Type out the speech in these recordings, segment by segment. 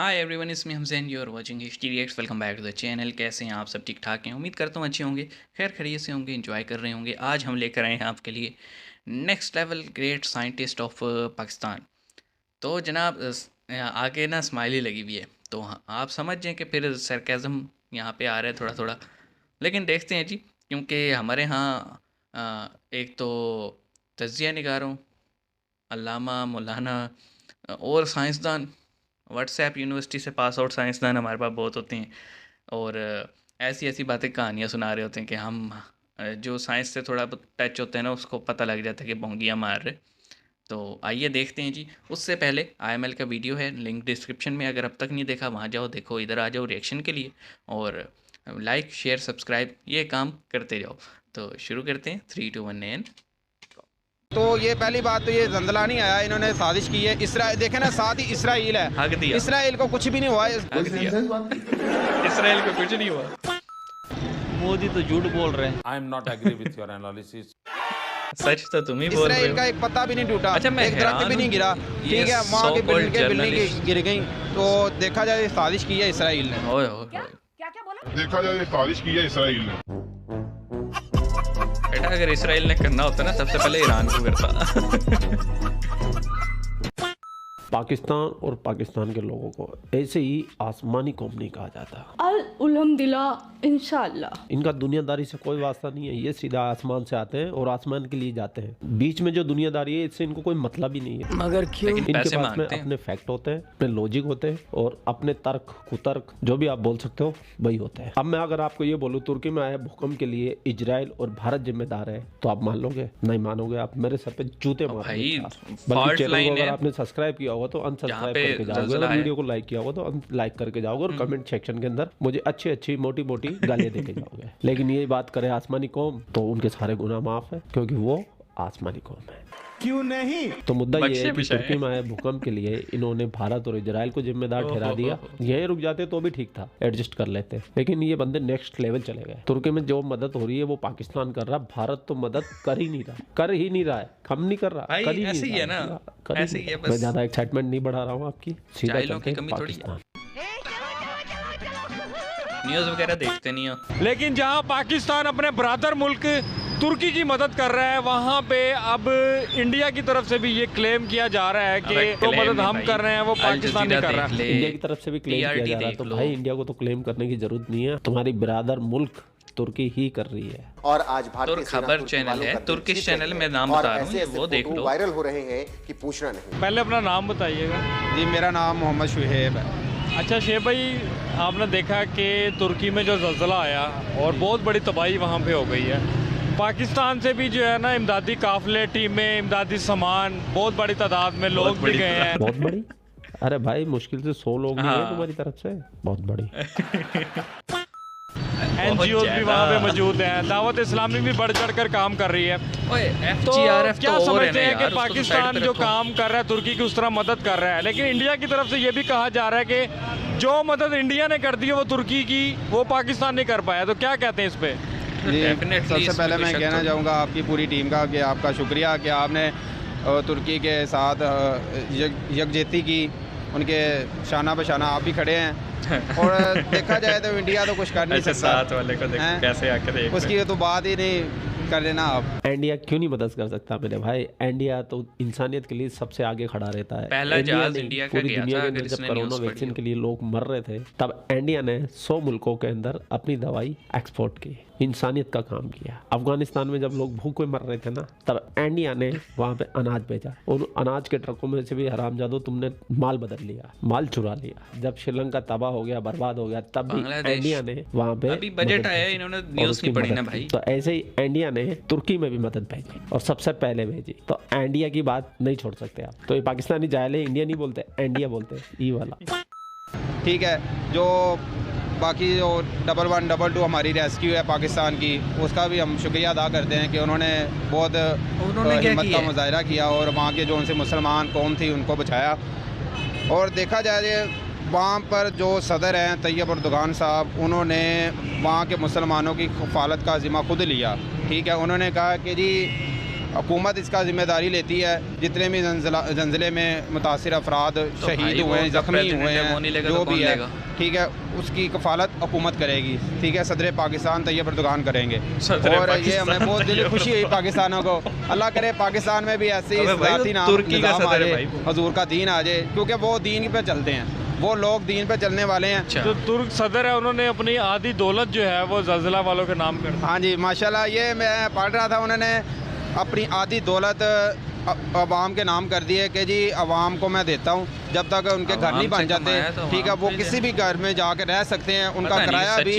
हाय everyone, इसमें हम जैन, you are watching history reacts. Welcome back to the channel. कैसे हैं आप सब? ठीक ठाक हैं? उम्मीद करता हूँ अच्छे होंगे, खैर खैरियत से होंगे, एंजॉय कर रहे होंगे। आज हम लेकर आए हैं आपके लिए next level great scientist of Pakistan. तो जनाब आगे ना स्माइली लगी हुई है, तो आप समझ जाएं कि फिर सरकाज़म यहाँ पे आ रहा है थोड़ा थोड़ा। लेकिन देखते हैं जी, क्योंकि हमारे यहाँ एक तो तजिया निगारों, अल्लामा मौलाना और साइंसदान, व्हाट्सएप यूनिवर्सिटी से पास आउट साइंसदान हमारे पास बहुत होते हैं। और ऐसी ऐसी बातें कहानियाँ सुना रहे होते हैं कि हम जो साइंस से थोड़ा टच होते हैं ना, उसको पता लग जाता है कि बोंगियाँ मार रहे। तो आइए देखते हैं जी। उससे पहले आईएमएल का वीडियो है, लिंक डिस्क्रिप्शन में, अगर अब तक नहीं देखा वहाँ जाओ, देखो, इधर आ जाओ रिएक्शन के लिए। और लाइक शेयर सब्सक्राइब ये काम करते जाओ। तो शुरू करते हैं, 3 2 1 एंड। तो ये पहली बात तो ये जंदला नहीं आया, इन्होंने साजिश की है। इसराइल देखे ना, साथ ही इसराइल है। हक दिया, इसराइल को कुछ भी नहीं हुआ है। हक दिया। इसराइल को कुछ नहीं हुआ। मोदी तो झूठ बोल रहे हैं। I am not agree with your analysis. सच तो तुम ही बोल रहे इसराइल हो। का एक पत्ता भी नहीं टूटा, अच्छा, मैं एक दरख्त हैरान भी नहीं हूँ। गिरा। ये ठीक है, वहाँ की so-called बिल्डिंग journalist। गिर गई। तो देखा जाए साजिश की है इसराइल ने। ओए ओए ओए। देखा जाए साजिश की है इसराइल ने। बेटा, अगर इसराइल ने करना होता ना, सबसे पहले ईरान को करता। पाकिस्तान और पाकिस्तान के लोगों को ऐसे ही आसमानी कौम नहीं कहा जाता। अल्हम्दुलिल्लाह, इंशाअल्लाह। इनका दुनियादारी से कोई वास्ता नहीं है, ये सीधा आसमान से आते हैं और आसमान के लिए जाते हैं। बीच में जो दुनियादारी है, इससे इनको कोई मतलब ही नहीं है। मगर क्यों? लेकिन इनके पैसे पास में मांगते हैं। अपने फैक्ट होते हैं, अपने लॉजिक होते हैं और अपने तर्क कुतर्क जो भी आप बोल सकते हो वही होते हैं। अब मैं अगर आपको ये बोलूँ तुर्की में आए भूकंप के लिए इजराइल और भारत जिम्मेदार है, तो आप मान लोगे? नहीं मानोगे, आप मेरे सर पे जूते भाई, मारोगे। fault बल्कि चैनल line को अगर है। आपने सब्सक्राइब किया होगा तो जहाँ अनसब्सक्राइब पे करके जाओगे, जलजला अगर है। वीडियो को लाइक किया होगा तो अनलाइक करके जाओगे और कमेंट सेक्शन के अंदर मुझे अच्छी अच्छी मोटी मोटी गालियां देके जाओगे। लेकिन ये बात करे आसमानी कौम, तो उनके सारे गुनाह माफ है, क्योंकि वो आसमानी कौम है। क्यों नहीं? तो मुद्दा ये बख्शे है कि बिशाए। तुर्की में आए भूकंप के लिए इन्होंने भारत और इजराइल को जिम्मेदार ठहरा दिया। यहीं रुक जाते तो भी ठीक था, एडजस्ट कर लेते। लेकिन ये बंदे नेक्स्ट लेवल चले गए। तुर्की में जो मदद हो रही है वो पाकिस्तान कर रहा, भारत तो मदद कर ही नहीं रहा, कर ही नहीं रहा है, कम नहीं कर रहा, भाई, कर ही ऐसे नहीं ही है रहा, ना, कर ही ऐसे नहीं ही है रहा। बस। मैं ज्यादा एक्साइटमेंट नहीं बढ़ा रहा हूँ आपकी, सीधा चाइलों चलते की हैं कमी थोड़ी है। पाकिस्तान। न्यूज़ वगैरह देखते नहीं हो। लेकिन जहां पाकिस्तान अपने ब्रादर मुल्क तुर्की की मदद कर रहा है, वहां पे अब इंडिया की तरफ से भी ये क्लेम किया जा रहा है कि अबे जो claim मदद नहीं हम भाई, कर रहे हैं वो अल पाकिस्तान नहीं जज़ीरा कर रहा। देख ले, इंडिया की तरफ से भी क्लेम किया TRT जा रहा है, देख तो लो। भाई इंडिया को तो क्लेम करने की जरूरत नहीं है, तुम्हारी ब्रादर मुल्क तुर्की ही कर रही है। और आज भारतीय तुर्क सेना खबर तुर्की चैनल वालों है, का तुर्किश जीत चैनल रही में है। नाम और बता रहा हूँ, ऐसे-ऐसे वो देख फोटो लो। वायरल हो रहे हैं कि पूछना नहीं। पहले अपना नाम बताइएगा। जी, मेरा नाम मोहम्मद शुहेब है। अच्छा शेख भाई, आपने देखा कि तुर्की में जो जल्जला आया और बहुत बड़ी तबाही वहाँ पे हो गई है। पाकिस्तान से भी जो है ना इमदादी काफिले, टीमें, इमदादी सामान, बहुत बड़ी तादाद में लोग भी बड़ी गए हैं। बहुत बड़ी? अरे भाई, मुश्किल से 100 लोग नहीं हाँ। है तुम्हारी तरफ से, बहुत बड़ी। NGOs भी वहाँ पे मौजूद हैं। दावत इस्लामी भी बढ़ चढ़ कर काम कर रही है। ओए, तो FGRF क्या तो और है समझते ना हैं यार, कि उसको तो पाकिस्तान साइड पे जो रखो। काम कर रहा है तुर्की की उस तरह मदद कर रहा है, लेकिन इंडिया की तरफ से ये भी कहा जा रहा है कि जो मदद इंडिया ने कर दी है वो तुर्की की, वो पाकिस्तान नहीं कर पाया। तो क्या कहते हैं इस पे? जी, Definitely सबसे इसमें पहले कोई मैं शक कहना तो- चाहूँगा आपकी पूरी टीम का कि आपका शुक्रिया कि आपने तुर्की के साथ यकजहती की, उनके शाना बशाना आप भी खड़े हैं। और देखा जाए तो इंडिया तो कुछ कर नहीं अच्छा, सकता। साथ वाले को देखो हैं? कैसे आकर एक उसकी तो बात ही नहीं कर लेना आप। इंडिया क्यों नहीं मदद कर सकता मेरे भाई? इंडिया तो इंसानियत के लिए सबसे आगे खड़ा रहता है। पहला जहाज ने इंडिया का पूरी गया दुनिया था, के अगर अंदर जब इसने कोरोना न्यूज़ पढ़ी वैक्सीन हो। के लिए लोग मर रहे थे, तब इंडिया ने 100 मुल्कों के अंदर अपनी दवाई एक्सपोर्ट की, इंसानियत का काम किया। अफगानिस्तान में जब लोग भूखे मर रहे थे ना, तब इंडिया ने वहाँ पे अनाज भेजा। उन अनाज के ट्रकों में से भी हरामजादो तुमने माल बदल लिया, माल चुरा लिया। जब श्रीलंका तबाह हो गया, बर्बाद हो गया, तब भी बांग्लादेश। इंडिया ने वहाँ पे अभी बजट मदद आया है, भेजी इन्होंने और न्यूज़ उसकी नहीं पढ़ी ना मदद की। भाई। तो ऐसे ही इंडिया ने तुर्की में भी मदद भेजी और सबसे पहले भेजी। तो इंडिया की बात नहीं छोड़ सकते आप। तो ये पाकिस्तानी जायल है, इंडिया नहीं बोलते, इंडिया बोलते हैं, ई वाला। ठीक है, जो बाकी जो 11 22 हमारी रेस्क्यू है पाकिस्तान की, उसका भी हम शुक्रिया अदा करते हैं कि उन्होंने बहुत क्या हिम्मत किया का है? मुजाहरा किया और वहाँ के जो उनसे मुसलमान कौम थी उनको बचाया। और देखा जाए वहाँ पर जो सदर हैं तैयब अर्दोगान साहब, उन्होंने वहाँ के मुसलमानों की खफालत का ज़िम्मा खुद लिया। ठीक है, उन्होंने कहा कि जी हुकूमत इसका जिम्मेदारी लेती है। जितने भी जंजले में मुतासिर अफराद शहीद हुए हैं, ज़ख्मी हुए हैं, जो भी है, ठीक है, उसकी कफालत हुकूमत करेगी। ठीक है, सदर पाकिस्तान तैयब एर्दोगान करेंगे। और ये हमें बहुत दिल खुशी हुई पाकिस्तानों को। अल्लाह करे पाकिस्तान में भी ऐसे ही निज़ाम आ जाए, हजूर का दीन आ जाए, क्योंकि वो दीन पे चलते हैं, वो लोग दीन पे चलने वाले हैं। जो तुर्क सदर है उन्होंने अपनी आधी दौलत जो है वो ज़लज़ला वालों के नाम कर दी। हाँ जी, माशाल्लाह, ये मैं पढ़ रहा था, उन्होंने अपनी आधी दौलत अवाम के नाम कर दी है कि जी अवाम को मैं देता हूँ, जब तक उनके घर नहीं बन जाते, ठीक है, वो किसी भी घर में जाकर रह सकते हैं। उनका किराया भी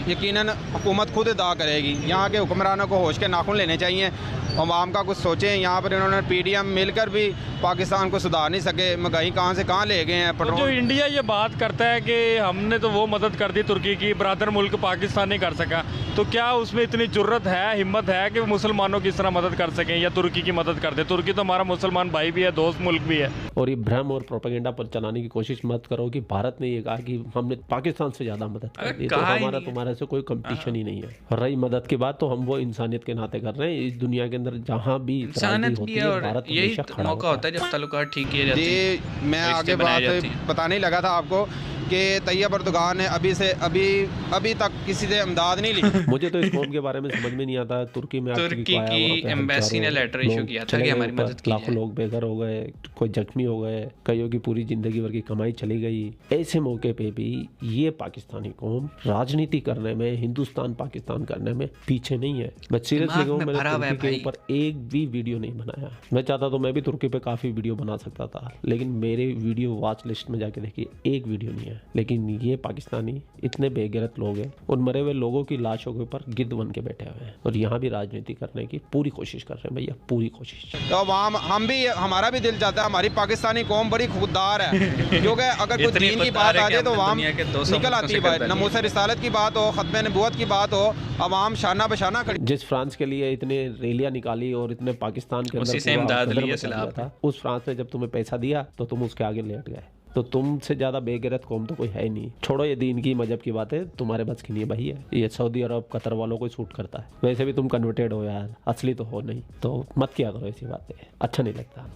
यकीनन हुकूमत खुद अदा करेगी। यहाँ के हुक्मरानों को होश के नाखून लेने चाहिए, अवाम का कुछ सोचें। यहाँ पर इन्होंने PDM मिलकर भी पाकिस्तान को सुधार नहीं सके, महंगाई कहाँ से कहाँ ले गए हैं। तो जो इंडिया ये बात करता है कि हमने तो वो मदद कर दी तुर्की की, ब्रदर मुल्क पाकिस्तान नहीं कर सका, तो क्या उसमें इतनी जुर्रत है, हिम्मत है कि मुसलमानों की इस तरह मदद कर सकें या तुर्की की मदद कर दे? तुर्की तो हमारा मुसलमान भाई भी है, दोस्त मुल्क भी है। और ये भ्रम और प्रोपेगेंडा पर चलाने की कोशिश मत करो कि भारत ने ये कहा कि हमने पाकिस्तान से ज़्यादा मदद कर दी, तो हमारा तुम्हारे से कोई कंपटीशन ही नहीं है। रही मदद की बात, तो हम वो इंसानियत के नाते कर रहे हैं। इस दुनिया के अंदर जहाँ भी होती है, भारत यही मौका होता है जब ताल्लुकात ठीक किए जाते हैं। जी, मैं आगे बात बताने ही लगा था आपको कि तैयब एर्दोगान ने अभी तक किसी से इमदाद नहीं ली। मुझे तो इस कौम के बारे में समझ में नहीं आता। तुर्की में तुर्की की एम्बेसी ने लेटर इशू किया था कि हमारी मदद की लाखों लोग बेघर हो गए, कोई जख्मी हो गए, कईयों की पूरी जिंदगी भर की कमाई चली गई। ऐसे मौके पे भी ये पाकिस्तानी कौम राजनीति करने में, हिंदुस्तान पाकिस्तान करने में पीछे नहीं है। मैं सीरियसली कहूँ, मैंने तुर्की के ऊपर एक भी वीडियो नहीं बनाया। मैं चाहता तो मैं भी तुर्की पे काफी वीडियो बना सकता था, लेकिन मेरे वीडियो वॉच लिस्ट में जाके देखिए, एक वीडियो नहीं है। लेकिन ये पाकिस्तानी इतने बेगैरत लोग हैं, उन मरे हुए लोगों की लाशों के ऊपर गिद्ध बन के बैठे हुए हैं और यहाँ भी राजनीति करने की पूरी कोशिश कर रहे हैं भैया, पूरी कोशिश। तो हम भी, हमारा भी दिल चाहता है, हमारी पाकिस्तानी कौम बड़ी खुददार है, क्योंकि अगर कोई दीन की बात आ जाए तो अवाम निकल आती है बाहर। नमूस रिसालत की बात हो, खत्म नबूवत की बात हो, अवाम शाना बशाना खड़ी। जिस फ्रांस के लिए इतने रैलियां निकाली और इतने पाकिस्तान के अंदर था, उस फ्रांस ने जब तुम्हें पैसा दिया तो तुम उसके आगे लेट गए। तो तुमसे ज्यादा बेगैरत कौम तो कोई है ही नहीं। छोड़ो ये दीन की मजहब की बातें, तुम्हारे बस की नहीं है भैया। ये सऊदी अरब कतर वालों को सूट करता है। वैसे भी तुम कन्वर्टेड हो यार, असली तो हो नहीं, तो मत किया करो ऐसी बातें, अच्छा नहीं लगता।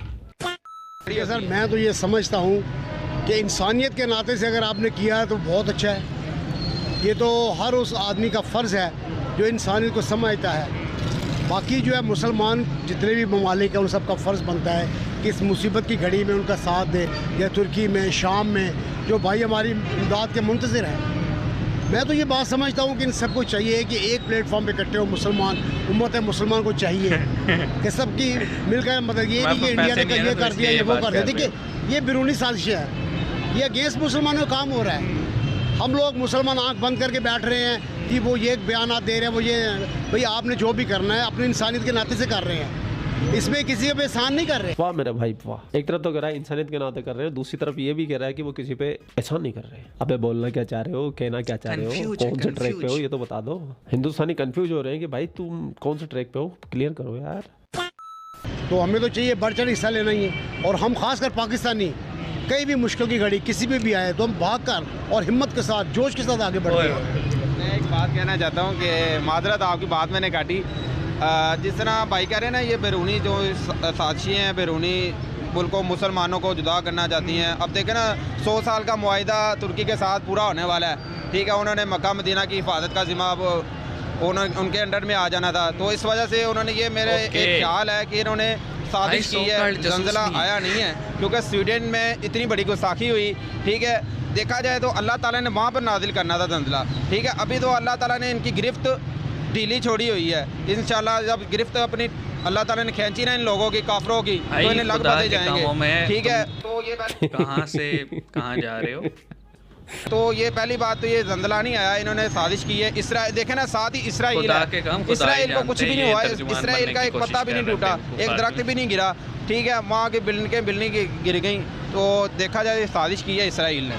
सर मैं तो ये समझता हूँ कि इंसानियत के नाते से अगर आपने किया है तो बहुत अच्छा है। ये तो हर उस आदमी का फ़र्ज़ है जो इंसानियत को समझता है। बाकी जो है मुसलमान जितने भी ममालिक हैं उन सब का फ़र्ज़ बनता है कि इस मुसीबत की घड़ी में उनका साथ दे, या तुर्की में, शाम में जो भाई हमारी इमदाद के मुंतज़िर हैं। मैं तो ये बात समझता हूँ कि इन सबको चाहिए कि एक प्लेटफॉर्म पे इकट्ठे हो मुसलमान, उम्मत मुसलमान को चाहिए कि सबकी मिलकर मदद। ये नहीं कि इंडिया ने ये कर दिया, ये वो कर दिया। देखिए, ये बैरूनी साजिश है, ये अगेंस्ट मुसलमानों का काम हो रहा है। हम लोग मुसलमान आंख बंद करके बैठ रहे हैं कि वो ये बयान दे रहे हैं, वो ये भाई आपने जो भी करना है अपनी इंसानियत के नाते से कर रहे हैं, इसमें किसी पे एहसान नहीं कर रहे। वाह मेरे भाई वाह। एक तरफ तो कह रहा है इंसानियत के नाते कर रहे हैं, दूसरी तरफ ये भी कह रहा है कि वो किसी पे एहसान नहीं कर रहे। अबे बोलना क्या चाह रहे हो, कहना क्या चाह रहे हो, कौन से ट्रैक पे हो ये तो बता दो। हिंदुस्तानी कंफ्यूज हो रहे हैं कि भाई तुम कौन से ट्रैक पे हो, क्लियर करो यार। तो हमें तो चाहिए बढ़ चढ़ हिस्सा लेना ही है, और हम खासकर पाकिस्तानी कहीं भी मुश्किल की घड़ी किसी भी आए तो हम भाग कर और हिम्मत के साथ, जोश के साथ आगे बढ़ते हैं। मैं एक बात कहना चाहता हूँ कि माजरत आपकी बात मैंने काटी। जिस तरह भाई कह रहे हैं ना, ये बैरूनी जो साजिशें हैं, बैरूनी मुल्कों मुसलमानों को जुदा करना चाहती हैं। अब देखें ना, 100 साल का मुआहिदा तुर्की के साथ पूरा होने वाला है, ठीक है। उन्होंने मक्का मदीना की हिफाजत का जिम्मा उनके अंडर में आ जाना था, तो इस वजह से उन्होंने ये मेरे एक ख्याल है कि इन्होंने साजिश की है। जंजला आया नहीं है क्योंकि स्वीडन में इतनी बड़ी गुस्ताखी हुई, ठीक है। देखा जाए तो अल्लाह ताला ने वहाँ पर नाजिल करना था जंजला, ठीक है। अभी तो अल्लाह ताला ने इनकी गिरफ्त ढीली छोड़ी हुई है। इंशाल्लाह जब गिरफ्त अपनी अल्लाह ताला ने खींची ना इन लोगों की, काफरों की, तो इन्हें लग पाते जाएंगे, ठीक है। तो ये कहाँ से कहाँ जा रहे हो? तो ये पहली बात तो ये जंजला नहीं आया, इन्होंने साजिश की है। इसराइल देखे ना, साथ ही इसराइल है, इसराइल को कुछ भी नहीं हुआ, इसराइल का एक पत्ता भी नहीं टूटा, एक दरख्त भी नहीं गिरा, ठीक है। वहाँ की बिल्डिंग गिर गई। तो देखा जाए साजिश की है इसराइल ने।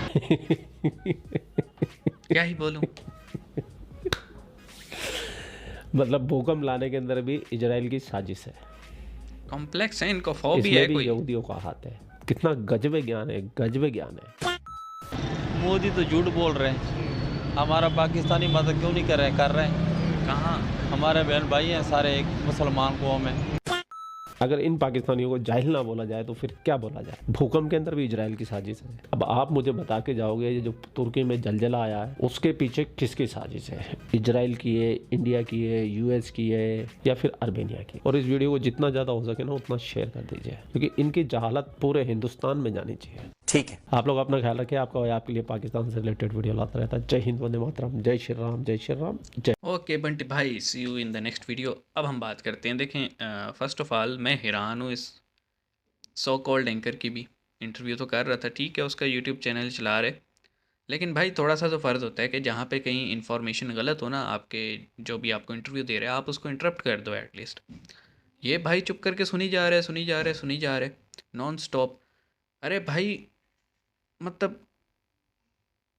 क्या ही बोलूं। मतलब भूकंप लाने के अंदर भी इजराइल की साजिश है। कॉम्प्लेक्स है, इनको फोबिया है कोई। यहूदियों का हाथ है। कितना गजबे ज्ञान है, गजबे ज्ञान है। मोदी तो झूठ बोल रहे हैं, हमारा पाकिस्तानी मदद क्यों नहीं कर रहे हैं? कर रहे हैं। कहाँ? हमारे बहन भाई हैं सारे, एक मुसलमान कौम है। अगर इन पाकिस्तानियों को जाहिल ना बोला जाए तो फिर क्या बोला जाए। भूकंप के अंदर भी इजराइल की साजिश है। अब आप मुझे बता के जाओगे ये जो तुर्की में जलजला आया है उसके पीछे किसकी साजिश है? इजराइल की है, इंडिया की है, यूएस की है या फिर अर्मेनिया की? और इस वीडियो को जितना ज़्यादा हो सके ना उतना शेयर कर दीजिए, क्योंकि इनकी जहालत पूरे हिंदुस्तान में जानी चाहिए। ठीक है, आप लोग अपना ख्याल रखें। आपका भाई आपके लिए पाकिस्तान से रिलेटेड वीडियो लाता रहता है। जय हिंद, वंदे मातरम, जय श्री राम, जय श्री राम, जय। ओके बंटी भाई, see you in the next video. अब हम बात करते हैं। देखें, फर्स्ट ऑफ ऑल मैं हैरान हूँ इस सो कॉल्ड एंकर की भी। इंटरव्यू तो कर रहा था, ठीक है, उसका यूट्यूब चैनल चला रहे, लेकिन भाई थोड़ा सा तो फ़र्ज़ होता है कि जहाँ पे कहीं इन्फॉर्मेशन गलत हो ना, आपके जो भी आपको इंटरव्यू दे रहे हैं आप उसको इंटरप्ट कर दो एटलीस्ट। ये भाई चुप करके सुनी जा रहे, सुनी जा रहे, सुनी जा रहे नॉन स्टॉप। अरे भाई मतलब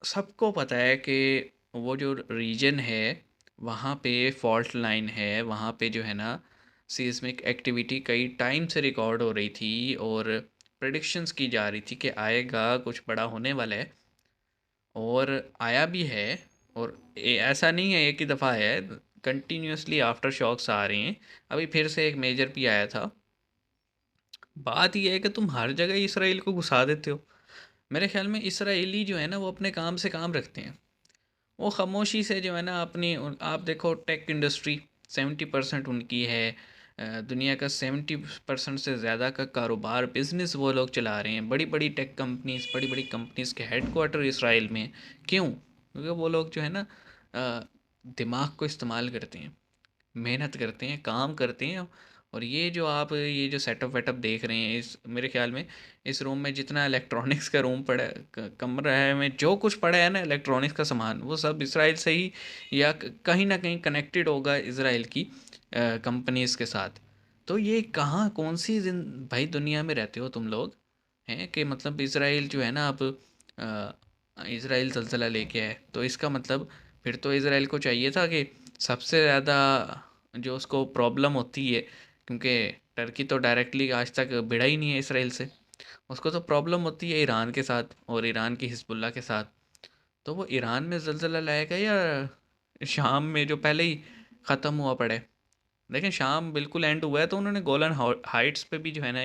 सबको पता है कि वो जो रीजन है वहाँ पे फॉल्ट लाइन है, वहाँ पे जो है ना सीस्मिक एक्टिविटी कई टाइम से रिकॉर्ड हो रही थी और प्रेडिक्शंस की जा रही थी कि आएगा, कुछ बड़ा होने वाला है, और आया भी है। और ऐसा नहीं है एक ही दफ़ा है, कंटिन्यूसली आफ्टर शॉक्स आ रहे हैं। अभी फिर से एक मेजर भी आया था। बात यह है कि तुम हर जगह इसराइल को घुसा देते हो। मेरे ख्याल में इसराइली जो है ना वो अपने काम से काम रखते हैं। वो खामोशी से जो है ना अपनी आप देखो टेक इंडस्ट्री 70% उनकी है। दुनिया का 70% से ज़्यादा का कारोबार बिज़नेस वो लोग चला रहे हैं। बड़ी बड़ी टेक कंपनीज़, बड़ी बड़ी कंपनीज़ के हेडक्वार्टर इसराइल में। क्यों? क्योंकि वो लोग जो है ना दिमाग को इस्तेमाल करते हैं, मेहनत करते हैं, काम करते हैं। और ये जो आप ये जो सेटअप वेटअप देख रहे हैं, इस मेरे ख्याल में इस रूम में जितना इलेक्ट्रॉनिक्स का रूम पड़ा कमरा है में जो कुछ पड़ा है ना इलेक्ट्रॉनिक्स का सामान, वो सब इसराइल से ही या कहीं ना कहीं कनेक्टेड होगा इसराइल की कंपनीज़ के साथ। तो ये कहाँ कौन सी भाई दुनिया में रहते हो तुम लोग हैं कि मतलब इसराइल जो है ना अब इसराइल ज़लज़ला लेके आए, तो इसका मतलब फिर तो इसराइल को चाहिए था कि सबसे ज़्यादा जो उसको प्रॉब्लम होती है, क्योंकि टर्की तो डायरेक्टली आज तक भिड़ा ही नहीं है इसराइल से, उसको तो प्रॉब्लम होती है ईरान के साथ और ईरान की हिजबुल्ला के साथ। तो वो ईरान में ज़लज़ला लाएगा या शाम में जो पहले ही ख़त्म हुआ पड़े। लेकिन शाम बिल्कुल एंड हुआ है तो उन्होंने गोलन हाइट्स पे भी जो है ना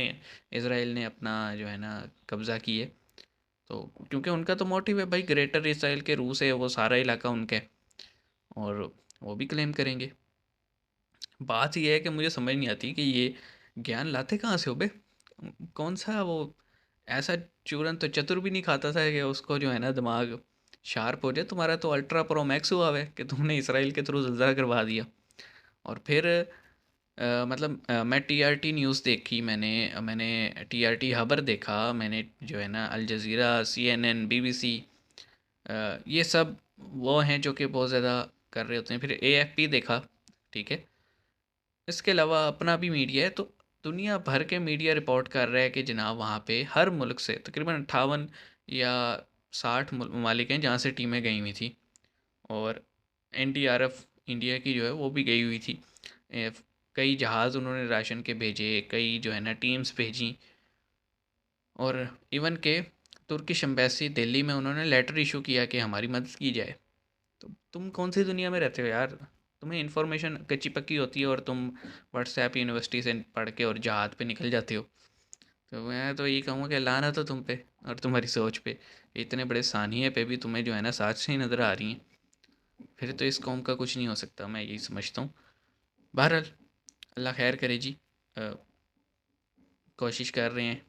इसराइल ने अपना जो है ना कब्ज़ा की है। तो क्योंकि उनका तो मोटिव है भाई, ग्रेटर इसराइल के रूस है वो सारा इलाका उनका, और वो भी क्लेम करेंगे। बात ये है कि मुझे समझ नहीं आती कि ये ज्ञान लाते कहाँ से हो बे? कौन सा वो ऐसा चूरन तो चतुर भी नहीं खाता था कि उसको जो है ना दिमाग शार्प हो जाए। तुम्हारा तो अल्ट्रा प्रो मैक्स हुआ है कि तुमने इसराइल के थ्रू ज़लज़ला करवा दिया। और फिर मतलब मैं टीआरटी न्यूज़ देखी, मैंने टीआरटी खबर देखा, मैंने जो है ना अल जज़ीरा, सीएनएन, बीबीसी, ये सब वो हैं जो कि बहुत ज़्यादा कर रहे होते हैं। फिर एएफपी देखा, ठीक है। इसके अलावा अपना भी मीडिया है, तो दुनिया भर के मीडिया रिपोर्ट कर रहा है कि जनाब वहाँ पे हर मुल्क से तकरीबन 58 या 60 ममालिक हैं जहाँ से टीमें गई हुई थी। और एनडीआरएफ इंडिया की जो है वो भी गई हुई थी। कई जहाज़ उन्होंने राशन के भेजे, कई जो है ना टीम्स भेजी, और इवन के तुर्किश एम्बेसी दिल्ली में उन्होंने लेटर इशू किया कि हमारी मदद की जाए। तो तुम कौन सी दुनिया में रहते हो यार? तुम्हें इन्फॉर्मेशन कच्ची पक्की होती है और तुम व्हाट्सएप यूनिवर्सिटी से पढ़ के और जहाज़ पे निकल जाते हो। तो मैं तो यही कहूँगा कि लानत हो तुम पे और तुम्हारी सोच पे। इतने बड़े सानिए पे भी तुम्हें जो है ना साजिशें नज़र आ रही हैं, फिर तो इस कौम का कुछ नहीं हो सकता, मैं यही समझता हूँ। बहरहाल अल्लाह खैर करे जी। कोशिश कर रहे हैं,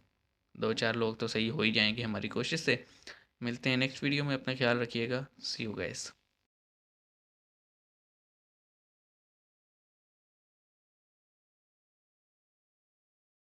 2-4 लोग तो सही हो ही जाएंगे हमारी कोशिश से। मिलते हैं नेक्स्ट वीडियो में, अपना ख्याल रखिएगा। सी यू गाइस।